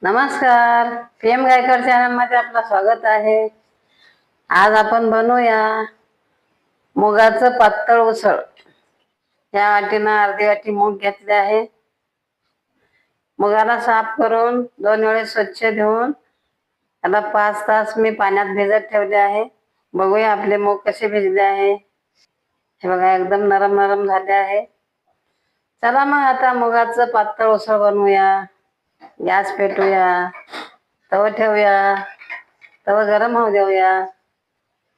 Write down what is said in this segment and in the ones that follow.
नमस्कार. PM Gaikar channel मध्ये आपलं स्वागत आहे. आज आपण बनवूया मुगाचं पातळ उसळ. या वाटीनं अर्धी वाटी मूग घेतले आहे. मुगाला साफ करून 2 वेळेस स्वच्छ धुवून त्याला 5 तास मी पाण्यात भिजत ठेवले आहे. बघूया आपले मूग कसे भिजले आहे. हे बघा, एकदम नरम नरम झाले आहे. चला मग आता मुगाचं पातळ उसळ बनवूया. गॅस पेटवूया, तवा ठेवूया, तवा गरम होऊ देऊया.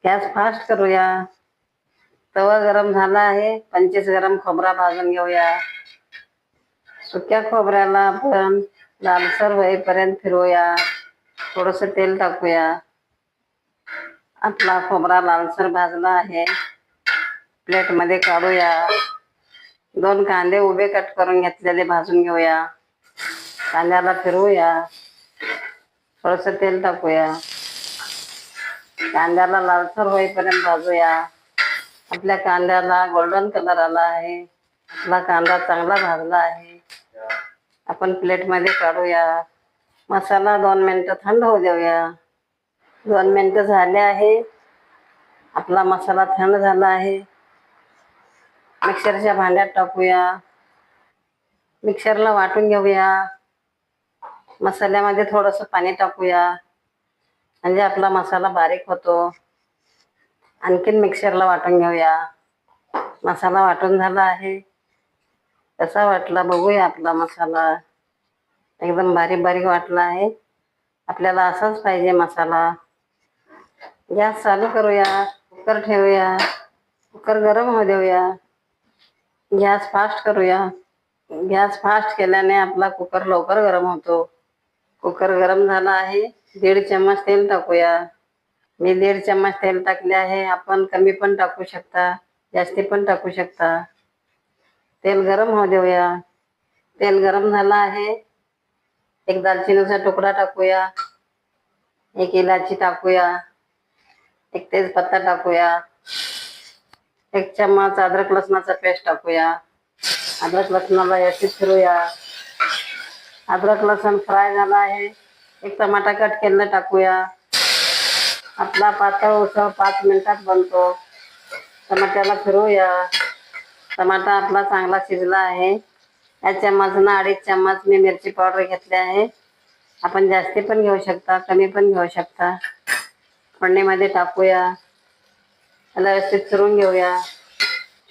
गॅस फास्ट करूया. तवा गरम झाला आहे. 25 गरम खोबरा भाजून घेऊया. सुक्या खोबऱ्याला आपण लालसर होईपर्यंत फिरवूया. थोडस तेल टाकूया. आपला खोबरा लालसर भाजला आहे. प्लेट मध्ये काढूया. 2 कांदे उभे कट करून घेतलेले भाजून घेऊया. कांद्याला फिरवूया. थोडस तेल टाकूया. कांद्याला लालसर होईपर्यंत भाजूया. आपल्या कांद्याला गोल्डन कलर आला आहे. आपला कांदा चांगला भाजला आहे. आपण प्लेट मध्ये काढूया. मसाला 2 मिनिटं थंड होऊ देऊया. 2 मिनिटं झाले आहे. आपला मसाला थंड झाला आहे. मिक्सरच्या भांड्यात टाकूया. मिक्सरला वाटून घेऊया. मसाल्यामध्ये थोडस पाणी टाकूया, म्हणजे आपला मसाला बारीक होतो. आणखीन मिक्सरला वाटून घेऊया. मसाला वाटून झाला आहे. कसा वाटला बघूया. आपला मसाला एकदम बारीक बारीक वाटला आहे. आपल्याला असाच पाहिजे मसाला. गॅस चालू करूया. कुकर ठेवूया. कुकर गरम होऊ देऊया. गॅस फास्ट करूया. गॅस फास्ट केल्याने आपला कुकर लवकर गरम होतो. कुकर गरम झाला आहे. 1.5 चम्मच तेल टाकूया. मी 1.5 चम्मच तेल टाकले आहे. आपण कमी पण टाकू शकता, जास्ती पण टाकू शकता. तेल गरम होऊ देऊया. तेल गरम झाला आहे. 1 दालचिनीचा तुकडा टाकूया. 1 इलायची टाकूया. 1 तेजपत्ता टाकूया. 1 चम्मच अद्रक लसणाचा पेस्ट टाकूया. अद्रक लसणाला व्यवस्थित फिरूया. अद्रक लसण फ्राय झाला आहे. 1 टमाटा कट केलेला टाकूया. आपला पातळ उसळ 5 मिनिटात बनतो. टमाट्याला फिरवूया. टमाटा आपला चांगला शिजला आहे. या चम्मचनं 2.5 चम्मच मी मिरची पावडर घेतली आहे. आपण जास्ती पण घेऊ शकता, कमी पण घेऊ शकता. फोडणीमध्ये टाकूया. त्याला व्यवस्थित फिरून घेऊया.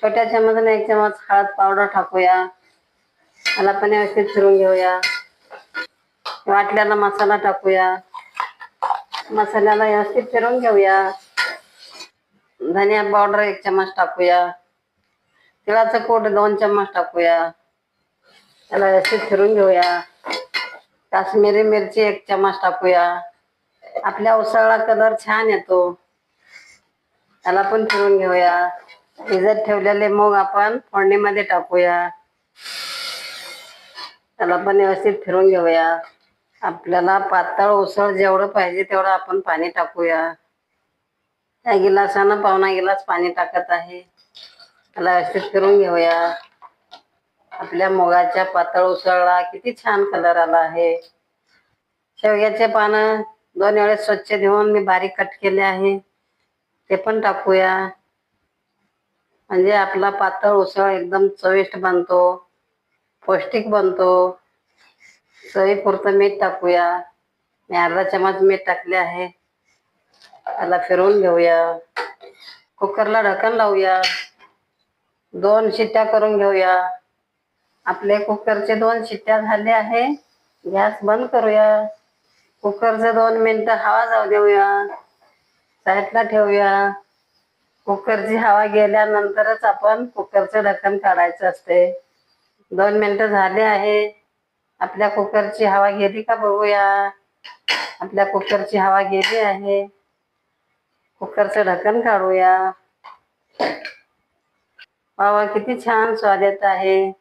छोट्या चम्मचने 1 चम्मच हळद पावडर टाकूया. त्याला पण व्यवस्थित फिरून घेऊया. वाटल्याला मसाला टाकूया. मसाल्याला व्यवस्थित फिरून घेऊया. धनिया पावडर 1 चम्मच टाकूया. तिळाचं कूट 2 चम्मच टाकूया. त्याला व्यवस्थित फिरून घेऊया. काश्मीरी मिरची 1 चम्मच टाकूया. आपल्या उसळला कलर छान येतो. त्याला पण फिरून घेऊया. भिजत ठेवलेले मूग आपण फोडणीमध्ये टाकूया. त्याला पण व्यवस्थित फिरून घेऊया. आपल्याला पातळ उसळ जेवढं पाहिजे तेवढं आपण पाणी टाकूया. या गिलासानं 1.25 गिलास पाणी टाकत आहे. त्याला व्यवस्थित फिरून घेऊया. आपल्या मुगाच्या पातळ उसळला किती छान कलर आला आहे. शेवग्याचे पानं 2 वेळेस स्वच्छ धुवून मी बारीक कट केले आहे. ते पण टाकूया. म्हणजे आपला पातळ उसळ एकदम चविष्ट बनतो, पौष्टिक बनतो. चवीपुरतं मीठ टाकूया. मी अर्धा चम्मच मीठ टाकले आहे. त्याला फिरवून घेऊया. कुकरला ढक्कन लावूया. 2 शिट्ट्या करून घेऊया. आपले कुकरचे 2 शिट्ट्या झाले आहे. गॅस बंद करूया. कुकरचे 2 मिनिटं हवा जाऊ देऊया. साईडला ठेवूया. कुकरची हवा गेल्यानंतरच आपण कुकरचं ढक्कन काढायचं असते. 2 मिनिटं झाले आहे. आपल्या कुकरची हवा गेली का बघूया. आपल्या कुकरची हवा गेली आहे. कुकरचं ढक्कन काढूया. वाह, किती छान स्वाद येत आहे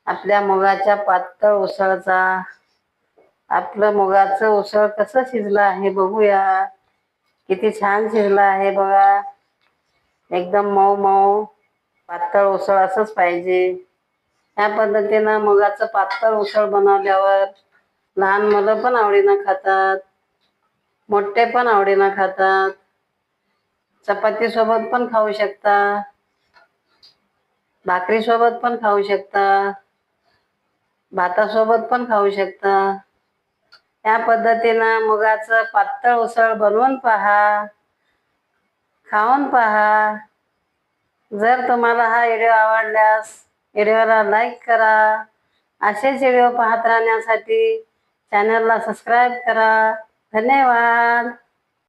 आपल्या मुगाच्या पातळ उसळचा. आपलं मुगाचं उसळ कसं शिजलं आहे बघूया. किती छान शिजलं आहे बघा. एकदम मऊ मऊ पातळ उसळ असंच पाहिजे. या पद्धतीनं मुगाचं पातळ उसळ बनवल्यावर लहान मुलं पण आवडीनं खातात, मोठे पण आवडीनं खातात. चपाती सोबत पण खाऊ शकता, भाकरी सोबत पण खाऊ शकता, भातासोबत पण खाऊ शकता. या पद्धतीनं मुगाचं पातळ उसळ बनवून पहा, खाऊन पहा. जर तुम्हाला हा व्हिडिओ आवडल्यास व्हिडिओला लाईक करा. असेच व्हिडिओ पाहत राहण्यासाठी चॅनलला सबस्क्राईब करा. धन्यवाद.